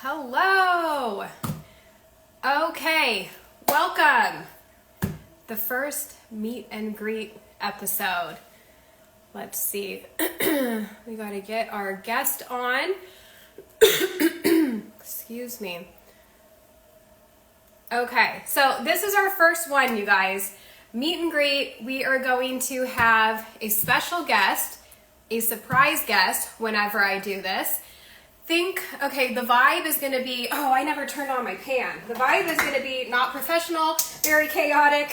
Hello. Okay, welcome. The first meet and greet episode. Let's see. We got to get our guest on. Excuse me. Okay, so this is our first one, you guys. Meet and greet. We are going to have a special guest, a surprise guest whenever I do this. Okay, the vibe is going to be, oh, I never turned on my pan. The vibe is going to be not professional, very chaotic,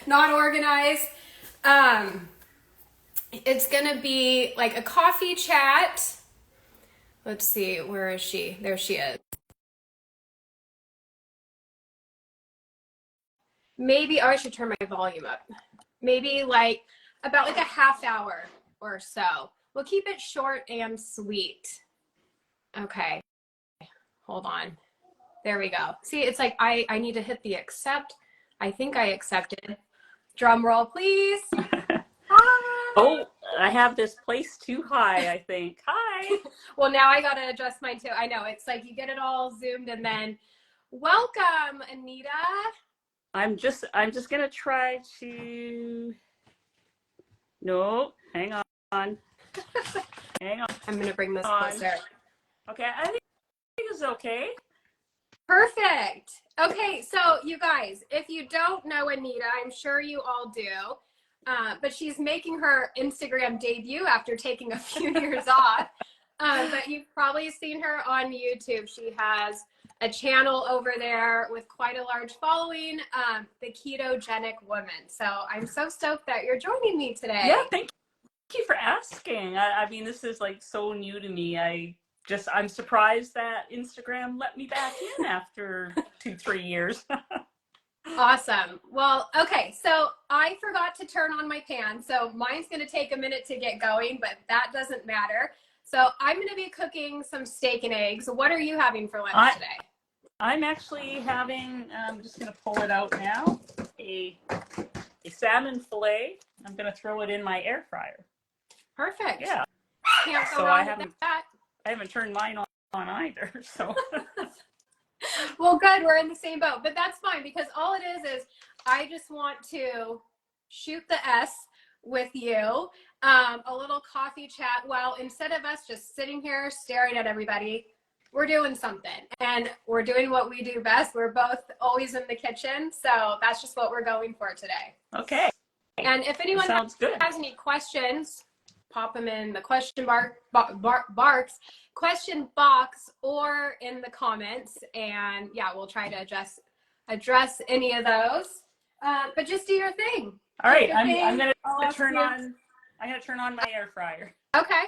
not organized. It's going to be like a coffee chat. Let's see, where is she? There she is. Maybe, oh, I should turn my volume up. Maybe about a half hour or so. We'll keep it short and sweet. Okay, hold on. There we go. See, it's like I need to hit the accept. I think I accepted. Drum roll, please. Hi. Oh, I have this place too high, I think. Hi. Well, now I got to adjust mine too. I know, it's like you get it all zoomed and then welcome, Anita. I'm just gonna try to. No, hang on. Hang on. I'm gonna bring this closer. Okay, I think it's okay. Perfect. Okay, so you guys, if you don't know Anita, I'm sure you all do, but she's making her Instagram debut after taking a few years off. But you've probably seen her on YouTube. She has a channel over there with quite a large following, the Ketogenic Woman. So I'm so stoked that you're joining me today. Yeah, thank you for asking. I mean, this is like so new to me. I'm surprised that Instagram let me back in after 2-3 years. Awesome. Well, okay, so I forgot to turn on my pan, so mine's going to take a minute to get going, but that doesn't matter. So I'm going to be cooking some steak and eggs. What are you having for lunch today? I'm actually having, I'm just going to pull it out now, a salmon fillet. I'm going to throw it in my air fryer. Perfect. Yeah. Can't go so wrong with that. I haven't turned mine on either, so. Well, good. We're in the same boat, but that's fine because all it is I just want to shoot the S with you, a little coffee chat. Well, instead of us just sitting here staring at everybody, we're doing something and we're doing what we do best. We're both always in the kitchen. So that's just what we're going for today. Okay. And if anyone has any questions, pop them in the question question box or in the comments, and yeah, we'll try to address any of those. But just do your thing. All right, I'm gonna turn on my air fryer. Okay.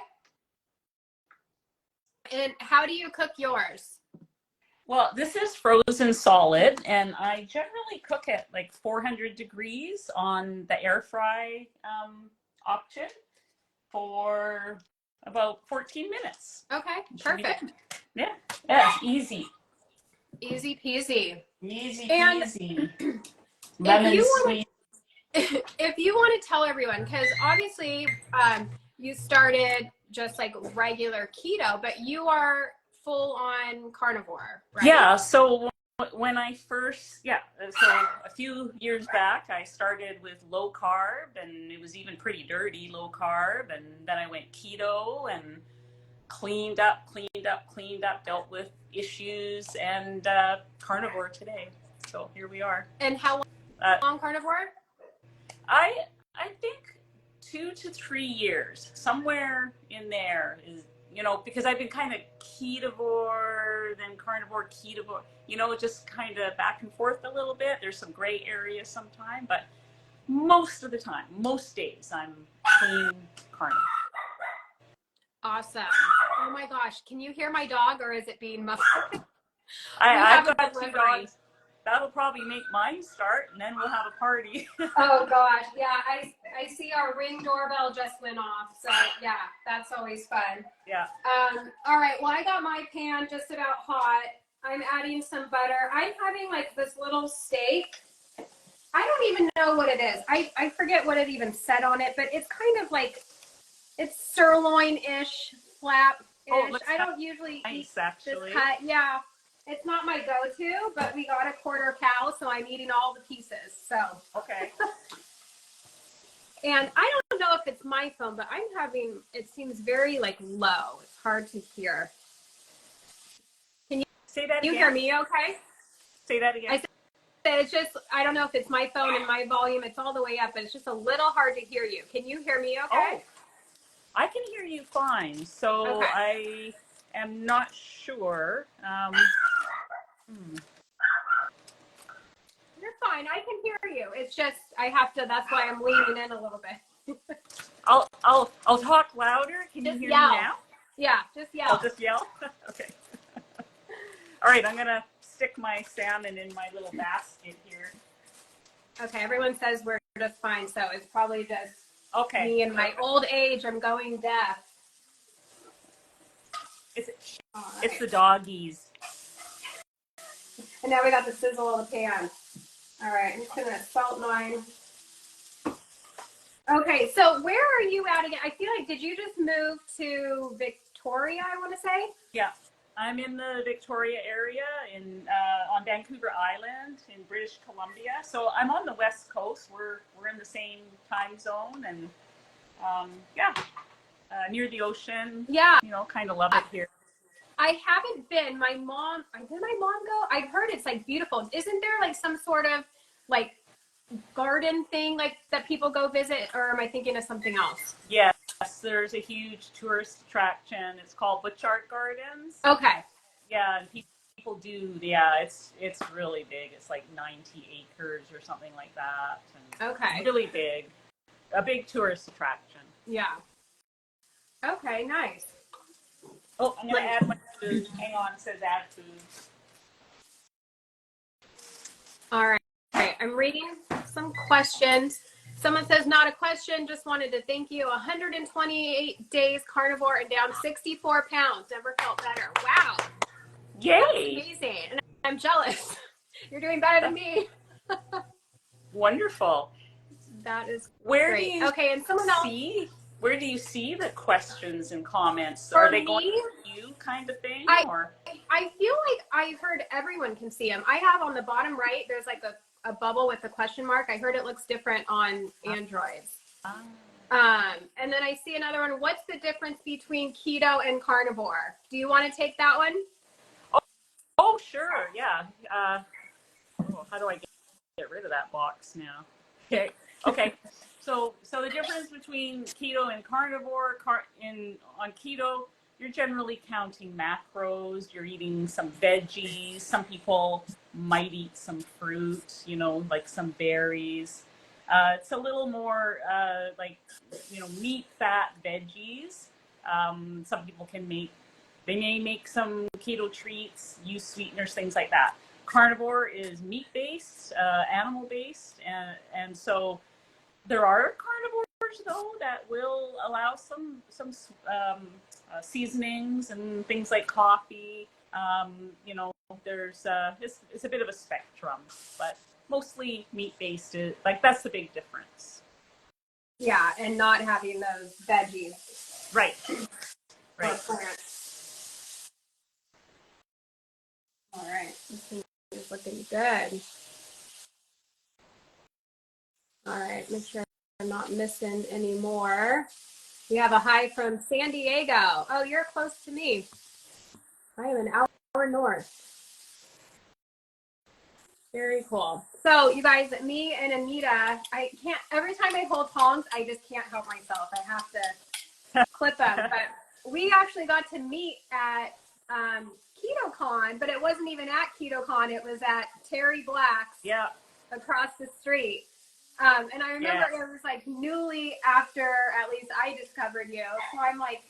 And how do you cook yours? Well, this is frozen solid, and I generally cook at like 400 degrees on the air fry option for about 14 minutes. Okay, perfect. Yeah, it's easy. Easy peasy. Easy peasy. If you want to tell everyone, because obviously you started just like regular keto, but you are full on carnivore, right? Yeah, so when I first, so a few years back, I started with low carb, and it was even pretty dirty low carb, and then I went keto and cleaned up, dealt with issues, and carnivore today. So here we are. And how long carnivore? I think 2 to 3 years, somewhere in there is, because I've been kind of ketovore, then carnivore, ketovore, just kind of back and forth a little bit. There's some gray areas sometimes, but most of the time, most days, I'm clean carnivore. Awesome. Oh my gosh. Can you hear my dog, or is it being muffled? I've got 2 dogs. That'll probably make mine start, and then we'll have a party. Oh gosh, yeah, I see our Ring doorbell just went off, so yeah, that's always fun. Yeah. All right, well, I got my pan just about hot. I'm adding some butter. I'm having like this little steak. I don't even know what it is. I forget what it even said on it, but it's kind of like, it's sirloin-ish flap. Oh, it looks I don't usually eat nice, this actually. cut. Yeah, it's not my go-to, but we got a quarter cow, so I'm eating all the pieces. So. Okay. And I don't know if it's my phone, but I'm having, it seems very like low. It's hard to hear. Can Say that you again. hear me okay? Say that again. I said it's just, I don't know if it's my phone and my volume. It's all the way up, but it's just a little hard to hear you. Can you hear me okay? Oh, I can hear you fine. So Okay. I am not sure. You're fine. I can hear you. It's just, I have to, that's why I'm leaning in a little bit. I'll talk louder. Can you Just hear yell. me now? Yeah, just yell. I'll just yell? Okay. All right, I'm going to stick my salmon in my little basket here. Okay, everyone says we're just fine, so it's probably just me in my old age. I'm going deaf. It's the doggies. And now we got the sizzle of the pan. All right, I'm just gonna salt mine. Okay, so where are you at again? I feel like, did you just move to Victoria, I want to say? Yeah, I'm in the Victoria area on Vancouver Island in British Columbia. So I'm on the West Coast. We're in the same time zone, and near the ocean. Yeah. You know, kind of love it here. I haven't been. Did my mom go? I heard it's like beautiful. Isn't there like some sort of like garden thing like that people go visit, or am I thinking of something else? Yes, there's a huge tourist attraction. It's called Butchart Gardens. Okay. Yeah, and people do. Yeah, it's really big. It's like 90 acres or something like that. And okay. It's really big. A big tourist attraction. Yeah. Okay, nice. Oh, I'm going to add my food. Hang on, it says add food. All right. Okay, I'm reading some questions. Someone says, not a question, just wanted to thank you. 128 days carnivore and down 64 pounds. Never felt better. Wow. Yay. That's amazing. And I'm jealous. You're doing better than me. Wonderful. That is Where great. Do you okay, and someone else. Where do you see the questions and comments? For Are they me, going to you kind of thing? I feel like I heard everyone can see them. I have on the bottom right, there's like a bubble with a question mark. I heard it looks different on Androids. And then I see another one. What's the difference between keto and carnivore? Do you want to take that one? Oh sure. Yeah. How do I get rid of that box now? Okay. Okay. So the difference between keto and carnivore, on keto, you're generally counting macros. You're eating some veggies. Some people might eat some fruit, you know, like some berries. It's a little more meat, fat, veggies. Some people they may make some keto treats, use sweeteners, things like that. Carnivore is meat-based, animal-based, and so there are carnivores though that will allow some seasonings and things like coffee. You know, there's it's a bit of a spectrum, but mostly meat-based. That's the big difference. Yeah, and not having those veggies. Right. Right. All right, this thing is looking good. All right, make sure I'm not missing any more. We have a hi from San Diego. Oh, you're close to me. I am an hour north. Very cool. So you guys, me and Anita, I can't, every time I hold tongs, I just can't help myself. I have to clip them. But we actually got to meet at KetoCon, but it wasn't even at KetoCon. It was at Terry Black's across the street. And I remember it was like newly after, at least I discovered you. So I'm like,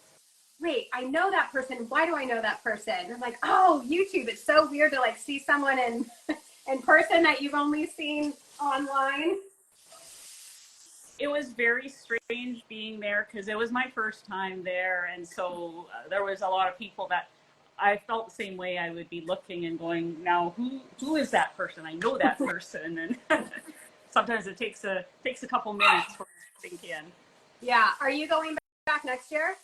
wait, I know that person. Why do I know that person? And I'm like, oh, YouTube. It's so weird to like see someone in person that you've only seen online. It was very strange being there because it was my first time there. And so there was a lot of people that I felt the same way. I would be looking and going, now who is that person? I know that person. And sometimes it takes a couple minutes for it to sink in. Yeah. Are you going back next year?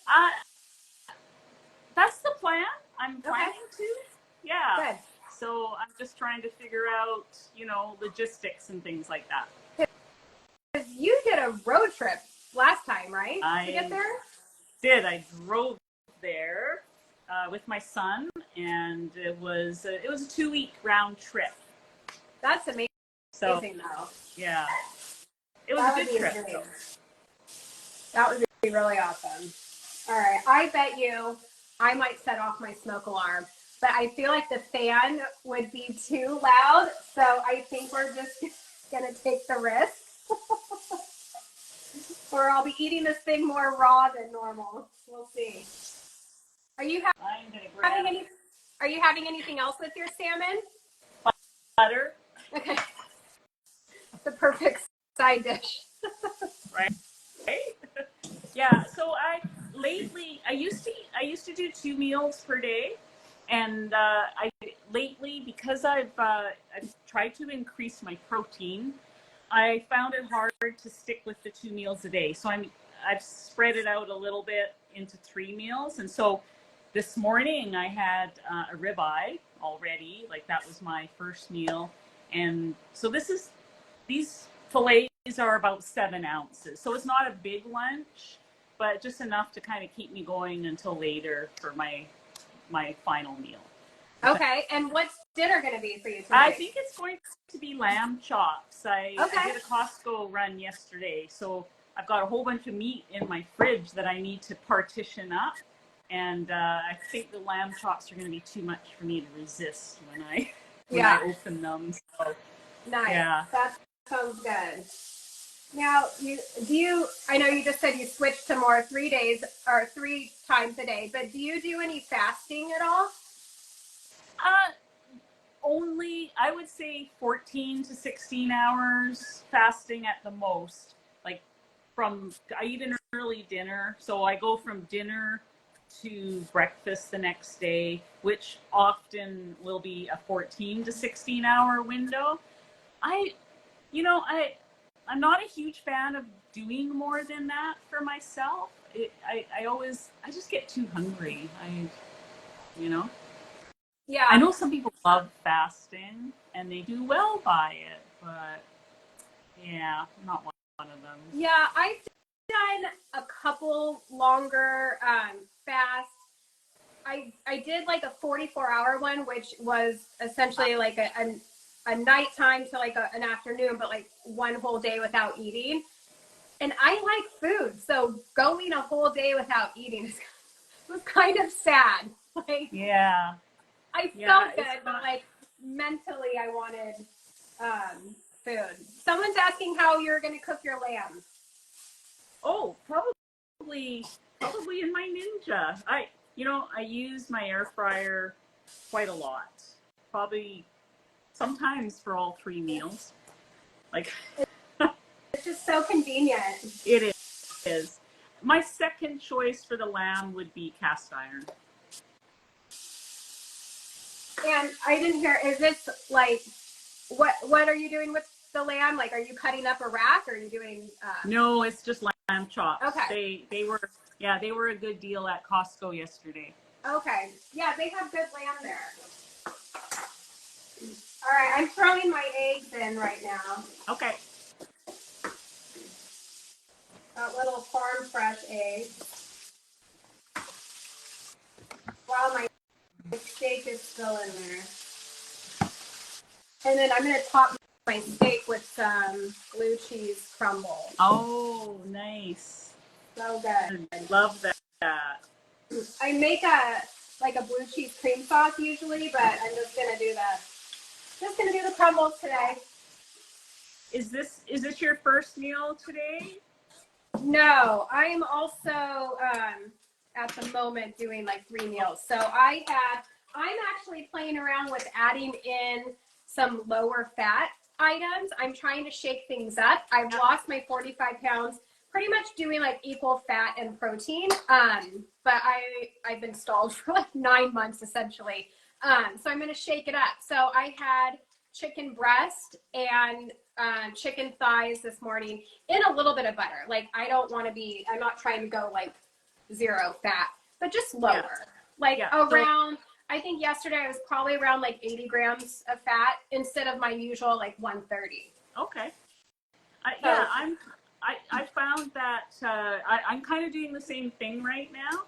That's the plan. I'm Okay, planning to. Yeah. good. So I'm just trying to figure out, logistics and things like that. Because you did a road trip last time, right? To get I there? did. I drove there with my son, and it was a 2-week round trip. That's amazing, So though. yeah, it was a That would good be trip. great. That would be really awesome. All right, I bet you I might set off my smoke alarm, but I feel like the fan would be too loud, so I think we're just gonna take the risk. Or I'll be eating this thing more raw than normal. We'll see. Are you I'm gonna having grab any? Are you having anything else with your salmon? butter. Okay, the perfect side dish. Right. Yeah. So I used to do 2 meals per day, and I lately, because I've tried to increase my protein, I found it hard to stick with the 2 meals a day. So I've spread it out a little bit into 3 meals. And so this morning I had a ribeye already, like that was my first meal. And so these fillets are about 7 ounces. So it's not a big lunch, but just enough to kind of keep me going until later for my final meal. Okay, and what's dinner going to be for you I tonight? think it's going to be lamb chops. I Okay. did a Costco run yesterday, so I've got a whole bunch of meat in my fridge that I need to partition up. And I think the lamb chops are going to be too much for me to resist when I open them. So Nice. yeah. That sounds good. Now, I know you just said you switched to more 3 days or 3 times a day, but do you do any fasting at all? Uh, Only, I would say 14 to 16 hours fasting at the most. Like I eat an early dinner, so I go from dinner to breakfast the next day, which often will be a 14 to 16-hour window. I, you know, I, I'm not a huge fan of doing more than that for myself. I just get too hungry. You know. I Yeah. know some people love fasting and they do well by it, but yeah, I'm not one of them. Yeah, I've done a couple longer fasts. I did like a 44-hour one, which was essentially like a nighttime to like an afternoon, but like one whole day without eating. And I like food, so going a whole day without eating was kind of sad. Like Yeah, I yeah, felt good, but like mentally I wanted food. Someone's asking how you're gonna cook your lamb. Oh, probably in my Ninja. I use my air fryer quite a lot. Probably sometimes for all 3 meals. Like It's just so convenient. it is. My second choice for the lamb would be cast iron. And I didn't hear. Is this like what are you doing with the lamb? Like, are you cutting up a rack? Or are you doing? No, it's just lamb chops. Okay. They were a good deal at Costco yesterday. Okay. Yeah, they have good lamb there. All right, I'm throwing my eggs in right now. Okay. Little farm fresh eggs. While my steak is still in there. And then I'm going to top my steak with some blue cheese crumble. Oh, nice. So good. I love that. I make a blue cheese cream sauce usually, but I'm just gonna do the crumbles today. Is this your first meal today? No, I'm also at the moment doing like 3 meals. So I'm actually playing around with adding in some lower fat items. I'm trying to shake things up. I've lost my 45 pounds, pretty much doing like equal fat and protein. But I've been stalled for like 9 months essentially. So I'm going to shake it up. So I had chicken breast and chicken thighs this morning in a little bit of butter. Like I'm not trying to go like zero fat, but just lower. like Yeah. around, I think yesterday I was probably around like 80 grams of fat instead of my usual like 130. Okay. So, I found that I'm kind of doing the same thing right now,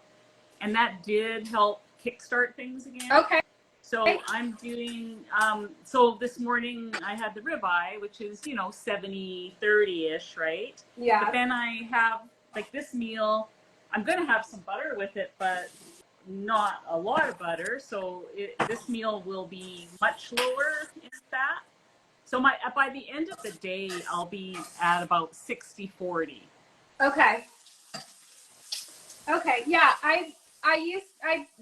and that did help kickstart things again. okay. So I'm doing, so this morning I had the ribeye, which is, 70-30-ish, right? Yeah. But then I have, like this meal, I'm going to have some butter with it, but not a lot of butter. So this meal will be much lower in fat. So by the end of the day, I'll be at about 60-40. Okay. Okay. Yeah. I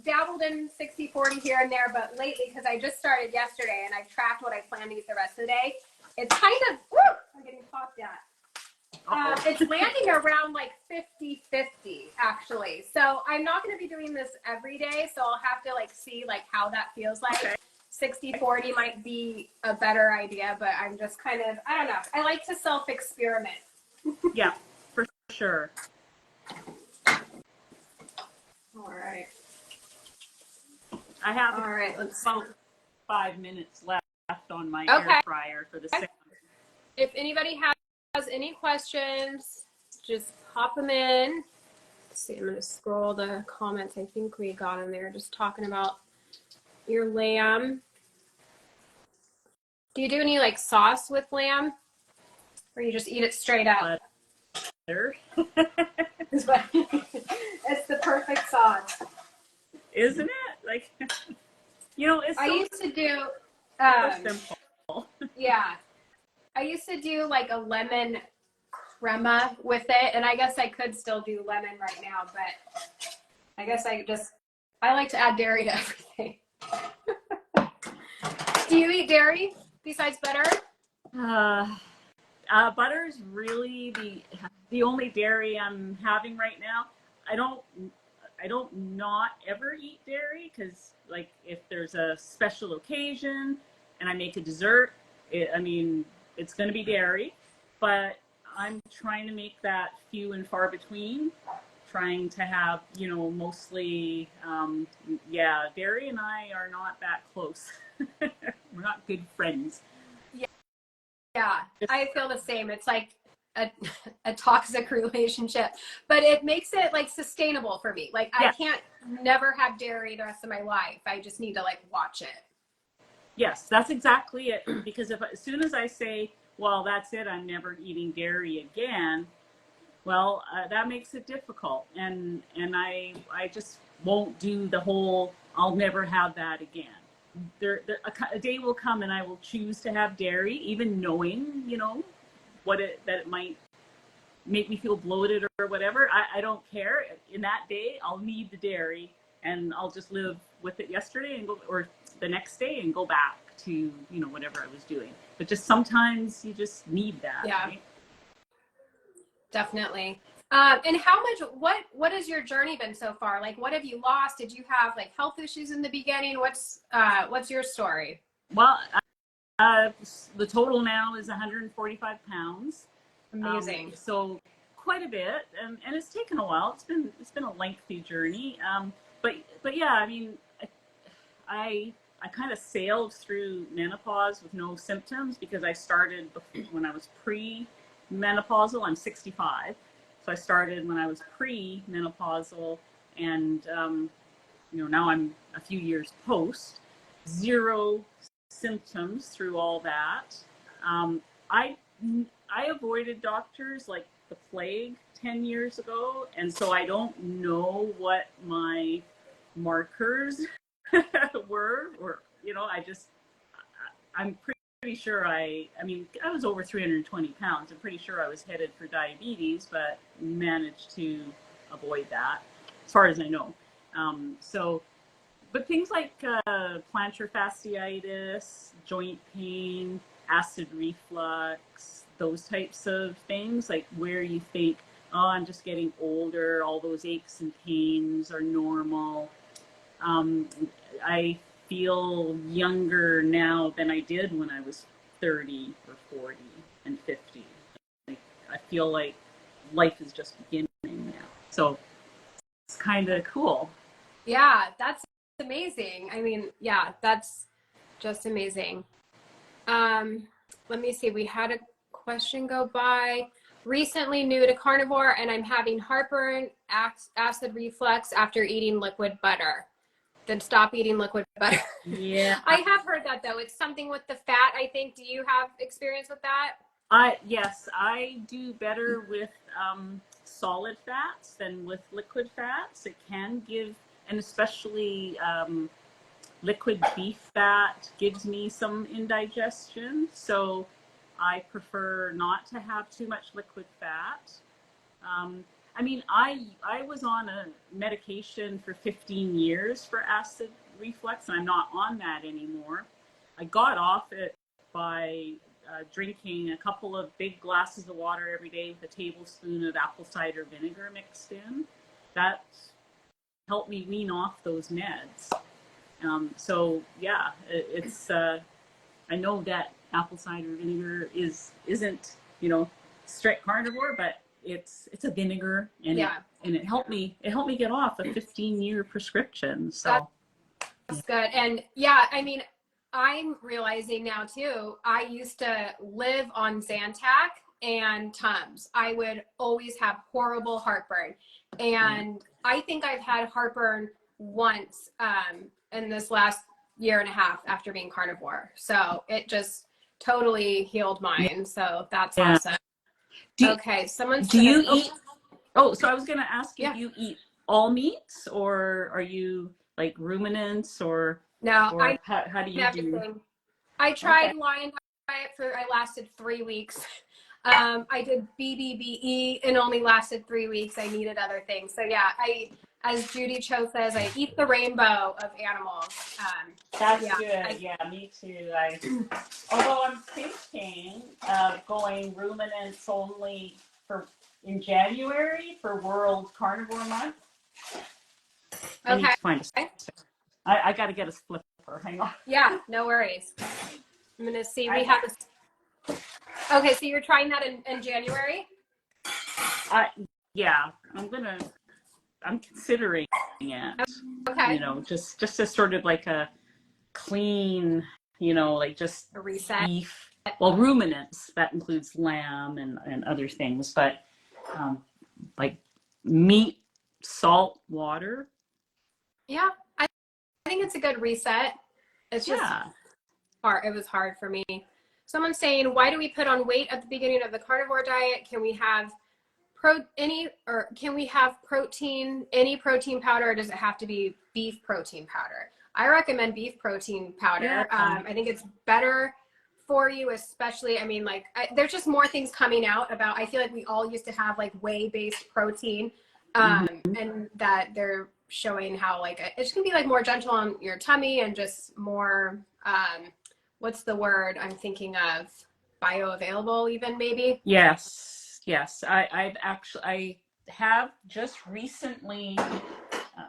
dabbled in 60-40 here and there, but lately, because I just started yesterday and I've tracked what I plan to eat the rest of the day, it's kind of, woo, I'm getting popped at. It's landing around like 50-50 actually. So I'm not going to be doing this every day. So I'll have to like see like how that feels like. Okay. 60-40 might be a better idea, but I'm just kind of, I don't know. I like to self-experiment. Yeah, for sure. All right. I have All right. Let's about 5 minutes left on my Okay. air fryer for the second. If anybody has any questions, just pop them in. Let's see, I'm going to scroll the comments. I think we got in there just talking about your lamb. Do you do any like sauce with lamb, or you just eat it straight up? Butter. It's the perfect sauce. Isn't it? Like, it's so I used to do, simple. yeah, I used to do like a lemon crema with it, and I guess I could still do lemon right now, but I guess I like to add dairy to everything. Do you eat dairy besides butter? Butter is really the only dairy I'm having right now. I don't not ever eat dairy, because like if there's a special occasion and I make a dessert, it's going to be dairy, but I'm trying to make that few and far between, trying to have, mostly, dairy and I are not that close. We're not good friends. Yeah, I feel the same. It's like a toxic relationship, but it makes it like sustainable for me. Like I can't never have dairy the rest of my life. I just need to like watch it. Yes, that's exactly it. Because as soon as I say, well, that's it, I'm never eating dairy again, well, that makes it difficult. And I just won't do the whole, I'll never have that again. A day will come and I will choose to have dairy, even knowing, that it might make me feel bloated or whatever. I don't care. In that day, I'll need the dairy, and I'll just live with it yesterday or the next day and go back to, whatever I was doing. But just sometimes you just need that. Yeah, right? Definitely. And what has your journey been so far? Like, what have you lost? Did you have like health issues in the beginning? What's your story? Well, the total now is 145 pounds. Amazing. So quite a bit, and it's taken a while. It's been a lengthy journey. But yeah, I kind of sailed through menopause with no symptoms, because I started when I was pre-menopausal. I'm 65. So I started when I was pre-menopausal, and now I'm a few years post. Zero symptoms through all that. I avoided doctors like the plague 10 years ago, and so I don't know what my markers were, or I'm pretty sure I was over 320 pounds. I'm pretty sure I was headed for diabetes, but managed to avoid that, as far as I know. But things like plantar fasciitis, joint pain, acid reflux, those types of things, like where you think, oh, I'm just getting older, all those aches and pains are normal. I feel younger now than I did when I was 30 or 40 and 50. I feel like life is just beginning now. So it's kind of cool. Yeah, that's amazing. I mean, yeah, that's just amazing. Um, Let me see. We had a question go by. Recently new to carnivore, and I'm having heartburn, acid reflux after eating liquid butter. Then stop eating liquid butter. Yeah. I have heard that though. It's something with the fat, I think. Do you have experience with that? Yes, I do better with solid fats than with liquid fats. It can give, and especially liquid beef fat gives me some indigestion. So I prefer not to have too much liquid fat. Um, I mean, I was on a medication for 15 years for acid reflux, and I'm not on that anymore. I got off it by drinking a couple of big glasses of water every day with a tablespoon of apple cider vinegar mixed in. That helped me wean off those meds. So yeah, it's I know that apple cider vinegar isn't strict carnivore, but it's a vinegar, and Yeah, it helped me get off a 15-year prescription. So that's good. And yeah, I mean, I'm realizing now too, I used to live on Zantac and Tums. I would always have horrible heartburn. And I think I've had heartburn once in this last year and a half after being carnivore. So it just totally healed mine. So that's yeah. awesome. Do Okay, someone do said, you eat? Oh, so I was going to ask if yeah, you eat all meats, or are you like ruminants, no, I or how do eat you do? everything. I Okay. tried Lion Diet I lasted 3 weeks. I did BBBE and only lasted 3 weeks. I needed other things. So yeah, as Judy Cho says, I eat the rainbow of animals. That's Yeah, good. Yeah, me too. Although I'm thinking of going ruminants only for in January for World Carnivore Month. I need okay. to find a. I got to get a flipper. Hang on. Yeah, no worries. I'm gonna see. We I, have okay, so you're trying that in January? I yeah, I'm considering it. Okay. Just as sort of like a clean, like just A reset. beef. Well, ruminants, that includes lamb and other things, but um, like meat, salt, water. Yeah, I think it's a good reset. It's just Yeah. hard. It was hard for me. Someone's saying, why do we put on weight at the beginning of the carnivore diet? Can we have any protein powder, or does it have to be beef protein powder? I recommend beef protein Yeah. powder. I think it's better for you, especially, I mean, like, there's just more things coming out about, I feel like we all used to have like whey-based protein, and that they're showing how like it's gonna be like more gentle on your tummy and just more, what's the word I'm thinking of? Bioavailable, even maybe. Yes. Yes. I have just recently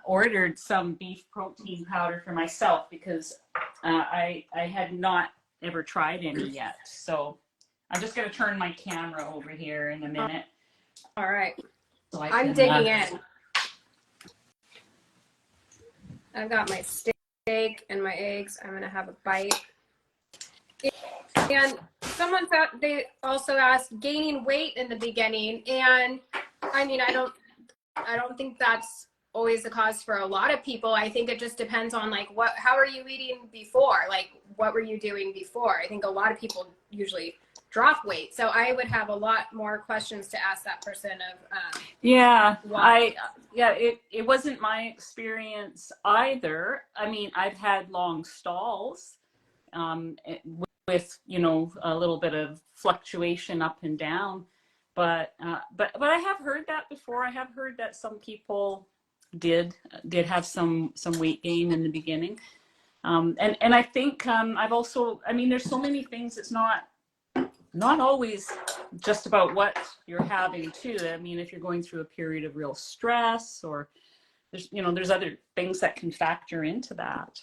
ordered some beef protein powder for myself because I had not ever tried any yet. So I'm just going to turn my camera over here in a minute. All right. So I'm digging in. I've got my steak and my eggs. I'm gonna have a bite. And someone thought, they also asked gaining weight in the beginning, and I mean, I don't think that's always the cause for a lot of people. I think it just depends on like how are you eating before? Like what were you doing before? I think a lot of people usually drop weight. So I would have a lot more questions to ask that person of why. It wasn't my experience either. I mean, I've had long stalls with a little bit of fluctuation up and down, but I have heard that before. I have heard that some people did have some weight gain in the beginning, and I think I've also, I mean, there's so many things. It's not always just about what you're having too. I mean, if you're going through a period of real stress, or there's other things that can factor into that.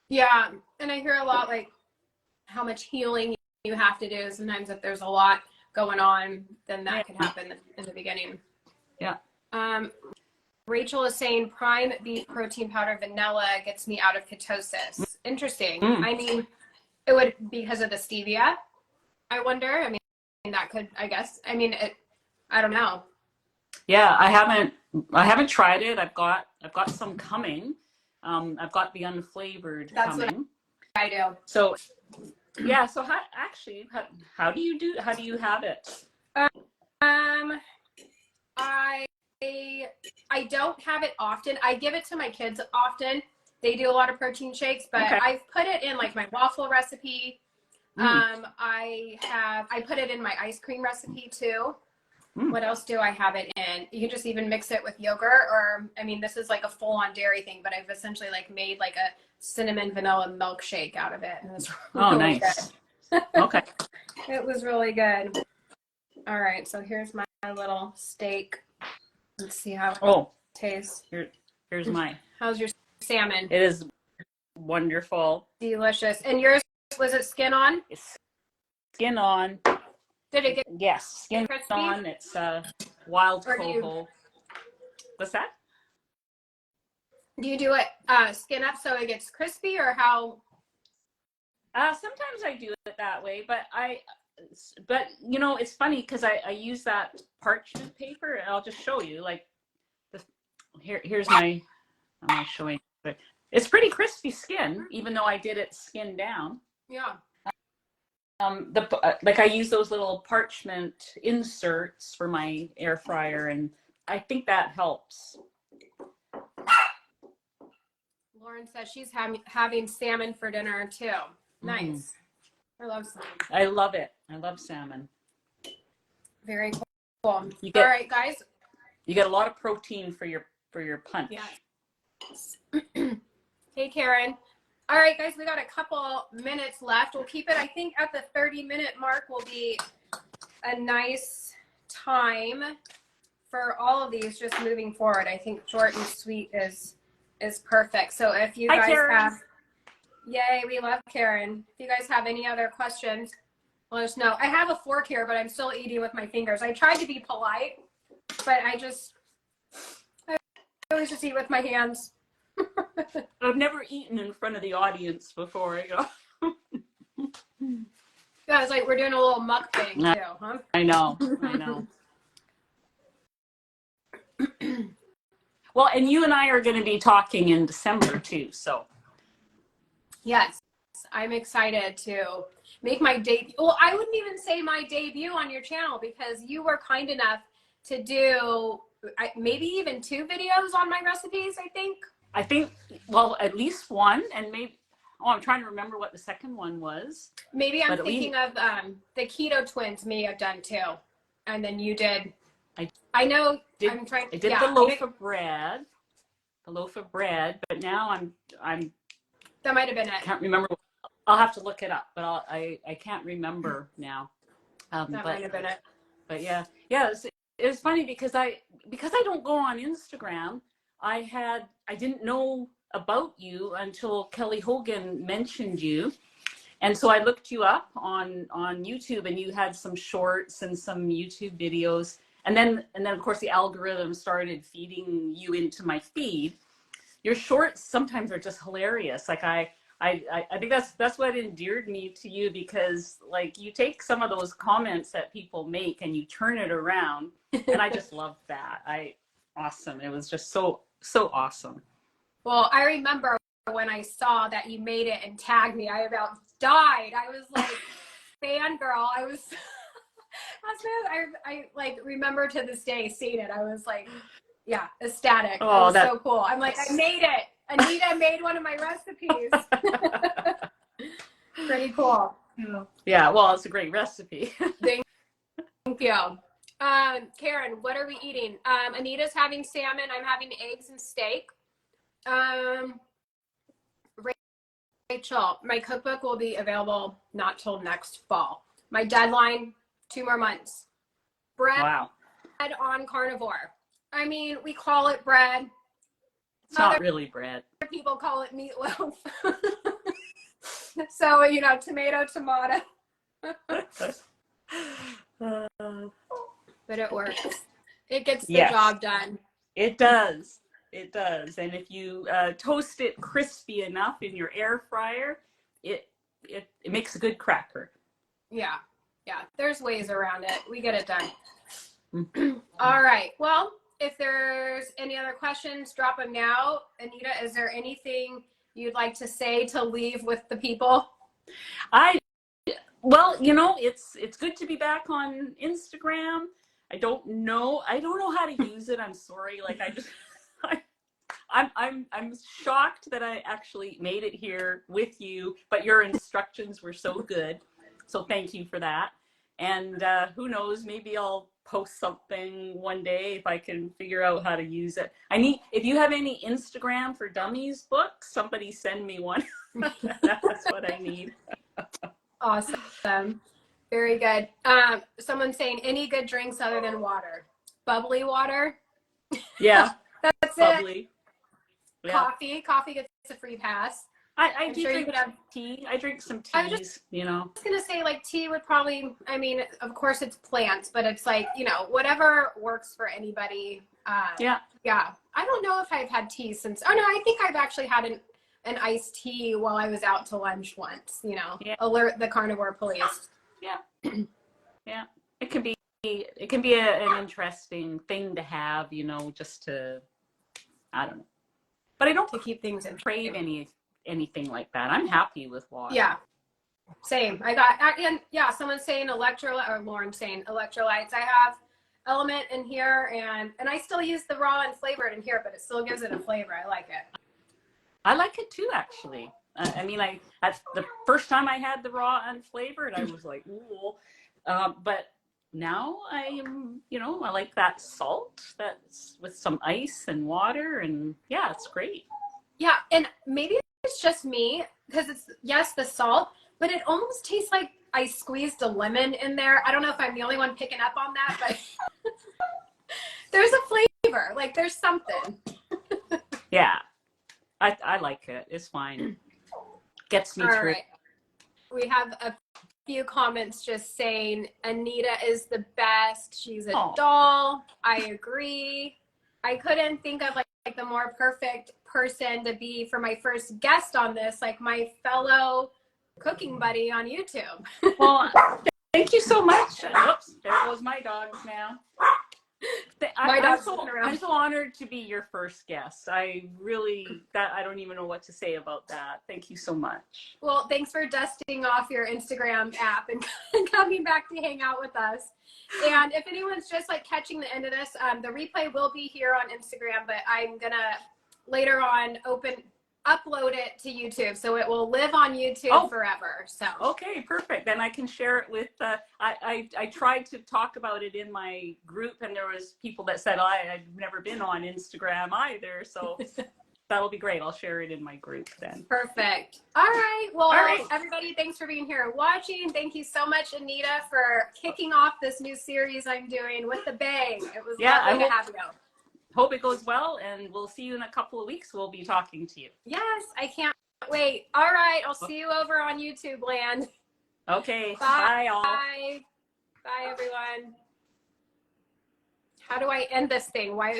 Yeah, and I hear a lot like how much healing you have to do. Sometimes if there's a lot going on, then that could happen in the beginning. Yeah. Rachel is saying prime beef protein powder vanilla gets me out of ketosis. Interesting. I mean, it would because of the stevia. I wonder. I mean, that could, I guess. I mean, I don't know. Yeah, I haven't tried it. I've got some coming. I've got the unflavored That's coming. What I do. So yeah, so how do you have it? I don't have it often. I give it to my kids often. They do a lot of protein shakes, but Okay. I've put it in like my waffle recipe. I put it in my ice cream recipe too. What else do I have it in? You can just even mix it with yogurt, or I mean, this is like a full-on dairy thing, but I've essentially like made like a cinnamon vanilla milkshake out of it. And it was really nice. Good. Okay. It was really good. All right, so here's my little steak. Let's see how it tastes. Here's mine. How's your salmon? It is wonderful. Delicious. And yours, was it skin on? It's skin on. Did it get Yes, skin crispy? on. It's wild Or coho. What's that? Do you do it skin up so it gets crispy, or how? Sometimes I do it that way, but you know, it's funny because I use that parchment paper, and I'll just show you. Like, here's my. I'm not showing, but it's pretty crispy skin, even though I did it skin down. Yeah. Like I use those little parchment inserts for my air fryer, and I think that helps. Lauren says she's having salmon for dinner too. Nice. I love salmon. I love it. I love salmon. Very cool. All right, guys. You get a lot of protein for your punch. Yeah. Hey, Karen. All right, guys, we got a couple minutes left. We'll keep it, I think, at the 30-minute mark will be a nice time for all of these just moving forward. I think short and sweet is perfect. So if you guys have, yay, we love Karen. If you guys have any other questions, let us know. I have a fork here, but I'm still eating with my fingers. I tried to be polite, but I always just eat with my hands. I've never eaten in front of the audience before. Yeah, it's like we're doing a little mukbang too, huh? I know. Well, and you and I are going to be talking in December too, so. Yes, I'm excited to make my debut. Well, I wouldn't even say my debut on your channel because you were kind enough to do maybe even 2 videos on my recipes, I think, well, at least one, and maybe, I'm trying to remember what the second one was. Maybe I'm thinking of the Keto Twins may have done too. And then you did. I know. I did the loaf of bread. The loaf of bread, but now I'm. That might have been it. I can't remember. I'll have to look it up, but I can't remember now. That might have been it. But yeah, it's funny because I don't go on Instagram. I didn't know about you until Kelly Hogan mentioned you. And so I looked you up on YouTube, and you had some shorts and some YouTube videos. And then of course the algorithm started feeding you into my feed. Your shorts sometimes are just hilarious. Like I think that's what endeared me to you, because like you take some of those comments that people make and you turn it around. And I just loved that. Awesome. It was just so awesome. Well, I remember when I saw that you made it and tagged me, I about died. I was like fangirl. I like remember to this day seeing it. I was like, yeah, ecstatic. Oh, it was so cool. I'm like, I made it. Anita made one of my recipes. Pretty cool. Yeah, well, it's a great recipe. Thank you. Karen, what are we eating? Anita's having salmon. I'm having eggs and steak. Rachel, my cookbook will be available not till next fall. My deadline, 2 more months. Bread on Carnivore. I mean, we call it bread. It's not really bread. Other people call it meatloaf. So, tomato. But it works. It gets the job done. It does. It does. And if you toast it crispy enough in your air fryer, it it makes a good cracker. Yeah. Yeah. There's ways around it. We get it done. Mm. All right. Well, if there's any other questions, drop them now. Anita, is there anything you'd like to say to leave with the people? I Well, it's good to be back on Instagram. I don't know how to use it. I'm sorry. Like I just I'm shocked that I actually made it here with you, but your instructions were so good. So thank you for that. And who knows, maybe I'll post something one day if I can figure out how to use it. If you have any Instagram for Dummies books, somebody send me one. That's what I need. Awesome. Very good. Someone's saying any good drinks other than water. Bubbly water. Yeah, That's bubbly. it. Yeah. Coffee gets a free pass. I I'm do sure you drink could have. tea. I drink some I was teas, just gonna say, like, tea would probably, I mean, of course it's plants, but it's like, whatever works for anybody. Yeah. Yeah. I don't know if I've had tea since, oh no, I think I've actually had an iced tea while I was out to lunch once, Yeah. alert the carnivore police. Yeah. Yeah. It can be an interesting thing to have, just to, I don't know. But I don't To keep things in. crave anything like that. I'm happy with water. Yeah. Same. And yeah, someone's saying electrolyte, or Lauren saying electrolytes. I have Element in here, and I still use the raw and flavored in here, but it still gives it a flavor. I like it. I like it too, actually. I mean, that's the first time I had the raw unflavored, I was like, ooh. But now I like that salt that's with some ice and water, and yeah, it's great. Yeah, and maybe it's just me because it's, yes, the salt, but it almost tastes like I squeezed a lemon in there. I don't know if I'm the only one picking up on that, but there's a flavor. Like there's something. Yeah, I like it. It's fine. Gets me All through. right. We have a few comments just saying Anita is the best. She's a doll. I agree. I couldn't think of like the more perfect person to be for my first guest on this, like my fellow cooking buddy on YouTube. Well, thank you so much. Oops, there goes my dogs now. I'm so honored to be your first guest. I don't even know what to say about that. Thank you so much. Well, thanks for dusting off your Instagram app and coming back to hang out with us. And if anyone's just like catching the end of this, the replay will be here on Instagram, but I'm gonna later on upload it to YouTube, so it will live on YouTube forever. So okay, perfect. Then I can share it with. I tried to talk about it in my group, and there was people that said I've never been on Instagram either. So that'll be great. I'll share it in my group then. Perfect. All right. Well, everybody, thanks for being here and watching. Thank you so much, Anita, for kicking off this new series I'm doing with the bang. It was lovely to have you. Hope it goes well, and we'll see you in a couple of weeks. We'll be talking to you. Yes, I can't wait. All right, I'll see you over on YouTube land. Okay. Bye. Bye, all. Bye, everyone. How do I end this thing? Why